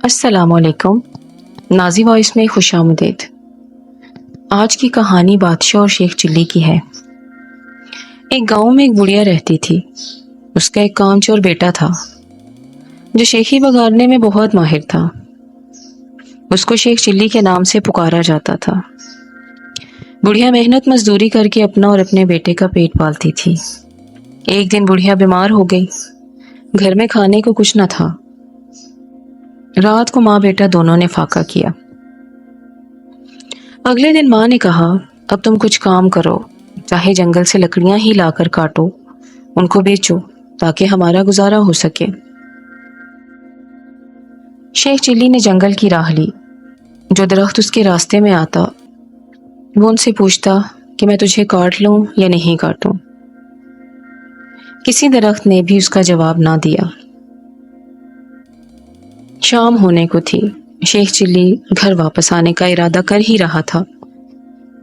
السلام علیکم. Nazi voice میں خوش آمدید. آج کی کہانی بادشاہ اور شیخ چلی کی ہے. ایک گاؤں میں ایک بڑھیا رہتی تھی. اس کا ایک کام چور بیٹا تھا جو شیخی بگاڑنے میں بہت ماہر تھا. اس کو شیخ چلی کے نام سے پکارا جاتا تھا. بڑھیا محنت مزدوری کر کے اپنا اور اپنے بیٹے کا پیٹ پالتی تھی. ایک دن بڑھیا بیمار ہو گئی. گھر میں کھانے کو کچھ نہ تھا. رات کو ماں بیٹا دونوں نے فاقہ کیا. اگلے دن ماں نے کہا اب تم کچھ کام کرو، چاہے جنگل سے لکڑیاں ہی لا کر کاٹو، ان کو بیچو تاکہ ہمارا گزارا ہو سکے. شیخ چلی نے جنگل کی راہ لی. جو درخت اس کے راستے میں آتا وہ ان سے پوچھتا کہ میں تجھے کاٹ لوں یا نہیں کاٹوں. کسی درخت نے بھی اس کا جواب نہ دیا. شام ہونے کو تھی. شیخ چلی گھر واپس آنے کا ارادہ کر ہی رہا تھا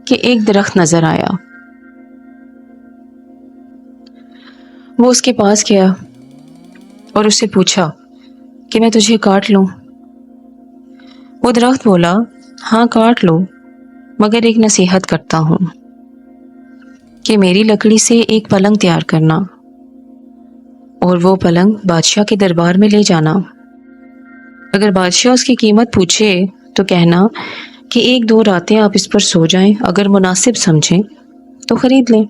کہ ایک درخت نظر آیا. وہ اس کے پاس گیا اور اس سے پوچھا کہ میں تجھے کاٹ لوں. وہ درخت بولا ہاں کاٹ لو، مگر ایک نصیحت کرتا ہوں کہ میری لکڑی سے ایک پلنگ تیار کرنا اور وہ پلنگ بادشاہ کے دربار میں لے جانا. اگر بادشاہ اس کی قیمت پوچھے تو کہنا کہ 1-2 راتیں آپ اس پر سو جائیں، اگر مناسب سمجھیں تو خرید لیں.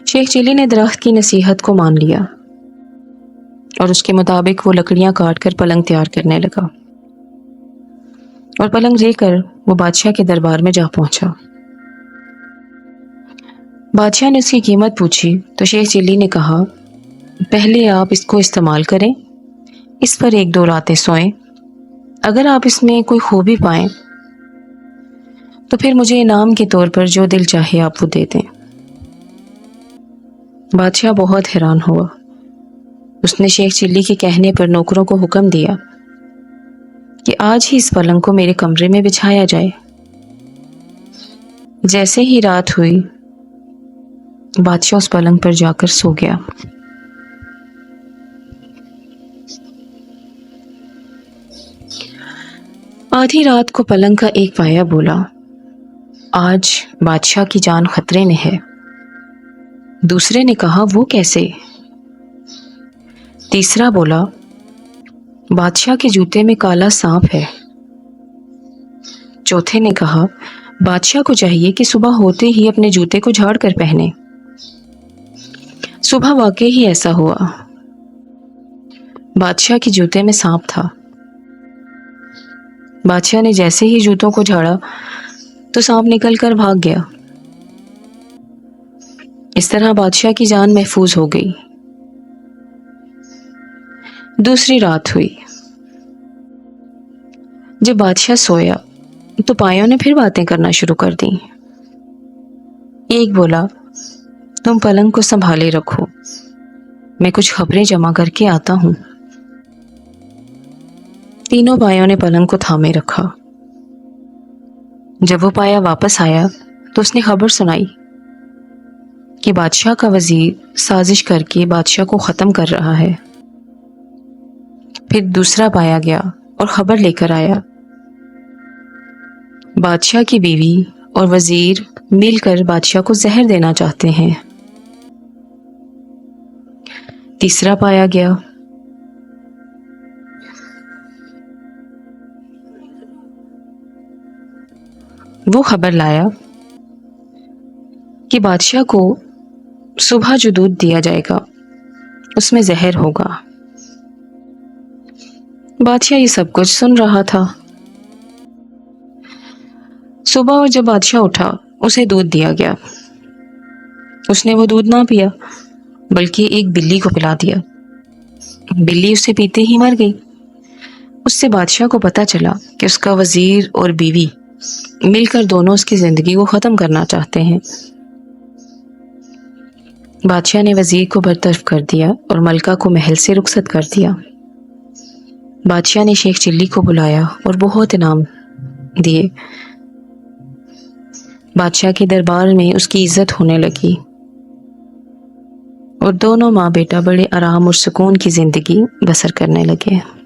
شیخ چلی نے درخت کی نصیحت کو مان لیا اور اس کے مطابق وہ لکڑیاں کاٹ کر پلنگ تیار کرنے لگا اور پلنگ لے کر وہ بادشاہ کے دربار میں جا پہنچا. بادشاہ نے اس کی قیمت پوچھی تو شیخ چلی نے کہا پہلے آپ اس کو استعمال کریں، اس پر 1-2 راتیں سوئیں. اگر آپ اس میں کوئی خوبی پائیں تو پھر مجھے انعام کے طور پر جو دل چاہے آپ وہ دے دیں. بادشاہ بہت حیران ہوا. اس نے شیخ چلی کے کہنے پر نوکروں کو حکم دیا کہ آج ہی اس پلنگ کو میرے کمرے میں بچھایا جائے. جیسے ہی رات ہوئی بادشاہ اس پلنگ پر جا کر سو گیا. آدھی رات کو پلنگ کا ایک پایا بولا آج بادشاہ کی جان خطرے میں ہے. دوسرے نے کہا وہ کیسے؟ تیسرا بولا بادشاہ کے جوتے میں کالا سانپ ہے. چوتھے نے کہا بادشاہ کو چاہیے کہ صبح ہوتے ہی اپنے جوتے کو جھاڑ کر پہنے. صبح واقعی ہی ایسا ہوا. بادشاہ کے جوتے میں سانپ تھا. بادشاہ نے جیسے ہی جوتوں کو جھاڑا تو سانپ نکل کر بھاگ گیا. اس طرح بادشاہ کی جان محفوظ ہو گئی. دوسری رات ہوئی. جب بادشاہ سویا تو پایوں نے پھر باتیں کرنا شروع کر دیں. ایک بولا تم پلنگ کو سنبھالے رکھو، میں کچھ خبریں جمع کر کے آتا ہوں. تینوں پایوں نے پلنگ کو تھامے رکھا. جب وہ پایا واپس آیا تو اس نے خبر سنائی کہ بادشاہ کا وزیر سازش کر کے بادشاہ کو ختم کر رہا ہے. پھر دوسرا پایا گیا اور خبر لے کر آیا بادشاہ کی بیوی اور وزیر مل کر بادشاہ کو زہر دینا چاہتے ہیں. تیسرا پایا گیا. وہ خبر لایا کہ بادشاہ کو صبح جو دودھ دیا جائے گا اس میں زہر ہوگا. بادشاہ یہ سب کچھ سن رہا تھا. صبح جب بادشاہ اٹھا اسے دودھ دیا گیا. اس نے وہ دودھ نہ پیا بلکہ ایک بلی کو پلا دیا. بلی اسے پیتے ہی مر گئی. اس سے بادشاہ کو پتا چلا کہ اس کا وزیر اور بیوی مل کر دونوں اس کی زندگی کو ختم کرنا چاہتے ہیں. بادشاہ نے وزیر کو برطرف کر دیا اور ملکہ کو محل سے رخصت کر دیا. بادشاہ نے شیخ چلی کو بلایا اور بہت انعام دیے. بادشاہ کے دربار میں اس کی عزت ہونے لگی. اور دونوں ماں بیٹا بڑے آرام اور سکون کی زندگی بسر کرنے لگے.